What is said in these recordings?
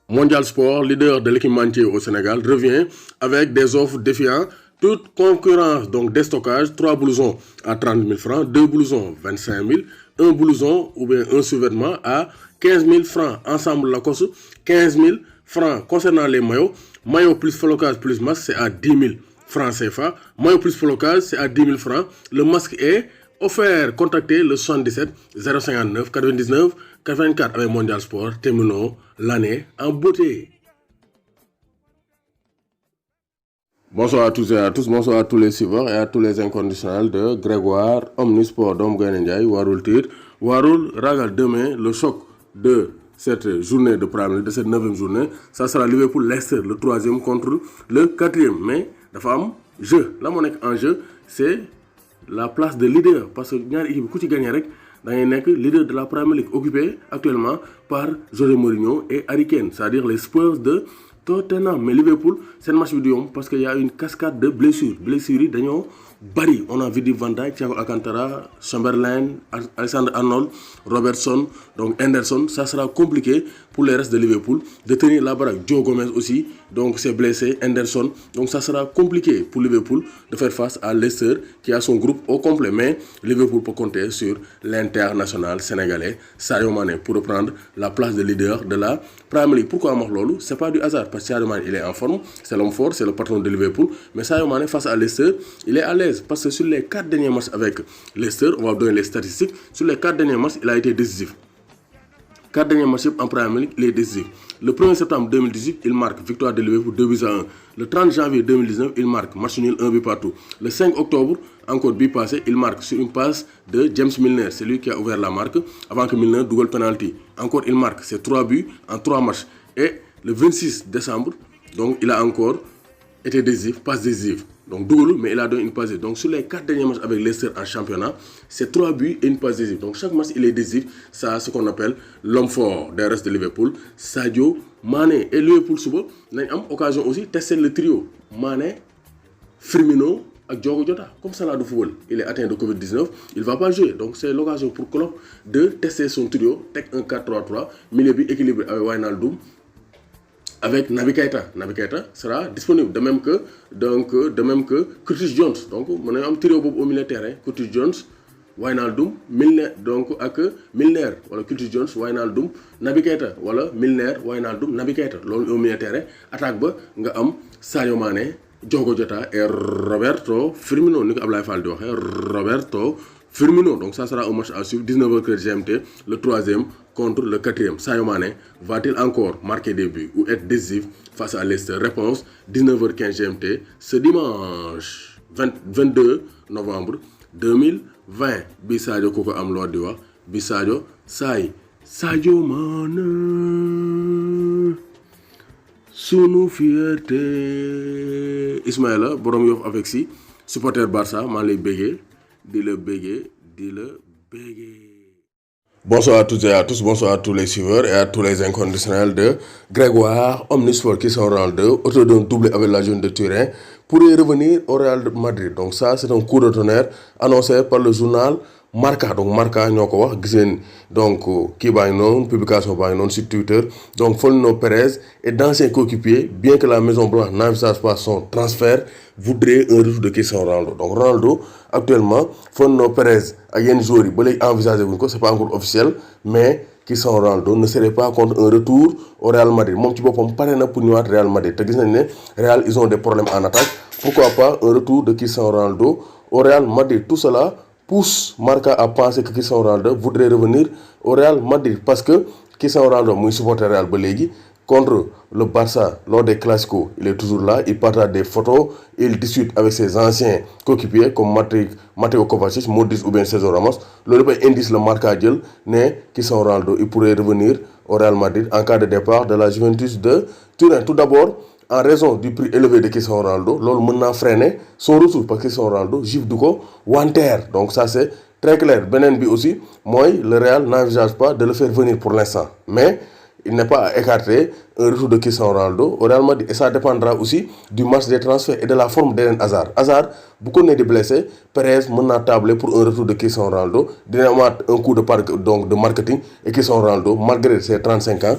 Mondial Sport, leader de l'équipementier au Sénégal, revient avec des offres défiant toute concurrence. Donc déstockage, 3 blousons à 30 000 francs, 2 blousons 25 000, un blouson ou bien un sous-vêtement à 15 000 francs. Ensemble Lacoste, 15 000 francs. Concernant les maillots, maillot plus flocage plus masque, c'est à 10 000 francs CFA. Maillot plus flocage, c'est à 10 000 francs. Le masque est offert. Contactez le 77 059 99 84 avec Mondial Sport. Terminons l'année en beauté. Bonsoir à tous et à tous, bonsoir à tous les suiveurs et à tous les inconditionnels de Grégoire Omnisport. Dom Gaynendiaï, Warul Tir, Warul Ragal. Demain, le choc de cette journée de Premier League, de cette 9e journée, ça sera Liverpool-Leicester, le 3e contre le 4e. Mais la femme, jeu, la monnaie en jeu, c'est la place de leader. Parce que ñaari équipe ku ci gagné rek da ngay nekk leader de la Premier League, occupé actuellement par José Mourinho et Harry Kane, c'est-à-dire les Spurs de Tottenham. Mais Liverpool, c'est un match du yomb parce qu'il y a une cascade de blessures. Blessures, d'ailleurs, Barry, on a vu Van Dijk, Thiago Alcantara, Chamberlain, Alexander Arnold, Robertson, donc Henderson. Ça sera compliqué pour les restes de Liverpool de tenir la baraque. Joe Gomez aussi, donc c'est blessé, Henderson. Donc ça sera compliqué pour Liverpool de faire face à Leicester qui a son groupe au complet. Mais Liverpool peut compter sur l'international sénégalais Sadio Mané pour reprendre la place de leader de la Premier League. Pourquoi Morlolo? C'est pas du hasard parce que Sadio Mané il est en forme, c'est l'homme fort, c'est le patron de Liverpool. Mais Sadio Mané face à Leicester, il est à l'aise parce que sur les 4 derniers matchs avec Leicester, on va donner les statistiques, sur les 4 derniers matchs, il a été décisif. 4 derniers matchs en Premier League, il est décisif. Le 1er septembre 2018, il marque victoire de Liverpool 2-1. Le 30 janvier 2019, il marque match nul 1 but partout. Le 5 octobre, encore but passé, il marque sur une passe de James Milner. C'est lui qui a ouvert la marque avant que Milner double penalty. Encore, il marque ses 3 buts en 3 matchs. Et le 26 décembre, donc il a encore été décisif, passe décisive. Donc double, mais il a donné une passe décisive. Donc sur les 4 derniers matchs avec Leicester en championnat, c'est 3 buts et une passe décisive. Donc chaque match il est décisif. Ça, ce qu'on appelle l'homme fort des restes de Liverpool, Sadio Mané. Et Liverpool suba nañ am occasion aussi tester le trio Mané, Firmino et Diogo Jota. Comme ça là de football, il est atteint de Covid-19, il ne va pas jouer. Donc c'est l'occasion pour Klopp de tester son trio, tech 1-4-3-3, milieu but équilibré avec Wijnaldum, avec Naby Keita. Naby Keita sera disponible, de même que Curtis Jones. Donc on a un trio au milieu de terrain, Curtis Jones, Wijnaldum, Milner, donc avec Milner, voilà Curtis Jones, Wijnaldum, Naby Keita, voilà Milner, Wijnaldum, Naby Keita. Loolu au milieu de terrain, attaque ba nga am Sadio Mané, Diogo Jota et Roberto Firmino, ni ko Ablaye Fall di waxee Roberto Firmino. Donc ça sera un match à suivre, 19h GMT, le 3e contre le 4e. Sadio Mané va-t-il encore marquer des buts ou être décisif face à Leicester? Réponse 19h15 GMT ce dimanche 22 novembre 2020. Bi Sadio koko am lo di wax bi Sadio Sadio Mané sunu fierté. Ismaïla borom Yoff avec si supporter Barça maa lay béggee di la béggee. Bonsoir à toutes et à tous, bonsoir à tous les suiveurs et à tous les inconditionnels de Grégoire Omnisport qui sont au rang 2, autour d'un doublé avec la Jeune de Turin, pourrait revenir au Real de Madrid. Donc ça, c'est un coup de tonnerre annoncé par le journal Marca. Donc Marca ñoo ko wax gis ngeen donc kii baa ngi noonu publication baa ngi noonu sur Twitter. Donc Florentino Pérez et d'anciens coéquipiers, bien que la Maison Blanche n'envisage pas son transfert, voudrait un retour de Cristiano Ronaldo. Donc Ronaldo actuellement Florentino Pérez ak yenn joueurs yi ba léegi envisagé wuñ ko, c'est pas encore officiel, mais Cristiano Ronaldo ne serait pas contre un retour au Real Madrid. Moom ci boppam pare na pour ñëwaat Real Madrid te gis nañ ne Real ils ont des problèmes en attaque. Pourquoi pas un retour de Cristiano Ronaldo au Real Madrid? Tout cela pousse Marca à penser que Cristiano Ronaldo voudrait revenir au Real Madrid parce que Cristiano Ronaldo muy supporter Real ba léegi contre le Barça lors des Clasico, il est toujours là, il partage des photos, il discute avec ses anciens coéquipiers comme Matteo Kovacic, Modric ou bien Sergio Ramos. Le indice le Marca jël ne Cristiano Ronaldo il pourrait revenir au Real Madrid en cas de départ de la Juventus de Turin. Tout d'abord, en raison du prix élevé de Cristiano Ronaldo, loolu mën naa freiner son retour parce que Cristiano Ronaldo gif du ko wanteer. Donc ça c'est très clair. Beneen bi aussi mooy le Real n'envisage pas de le faire venir pour l'instant, mais il n'est pas à écarter un retour de Cristiano Ronaldo au Real Madrid et ça dépendra aussi du match des transferts et de la forme d'Eden Hazard. Hazard bu ko nee di blessé, Perez mën naa tabler pour un retour de Cristiano Ronaldo, dina amaat un coup de marketing et Cristiano Ronaldo malgré ses 35 ans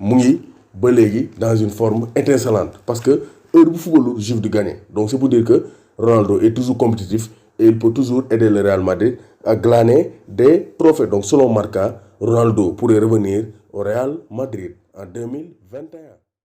mu ngi ba léegi dans une forme étincelante parce que heure bu football Juve di gagner donc c'est pour dire que Ronaldo est toujours compétitif et il peut toujours aider le Real Madrid à glaner des trophées. Donc selon Marca, Ronaldo pourrait revenir au Real Madrid en 2021.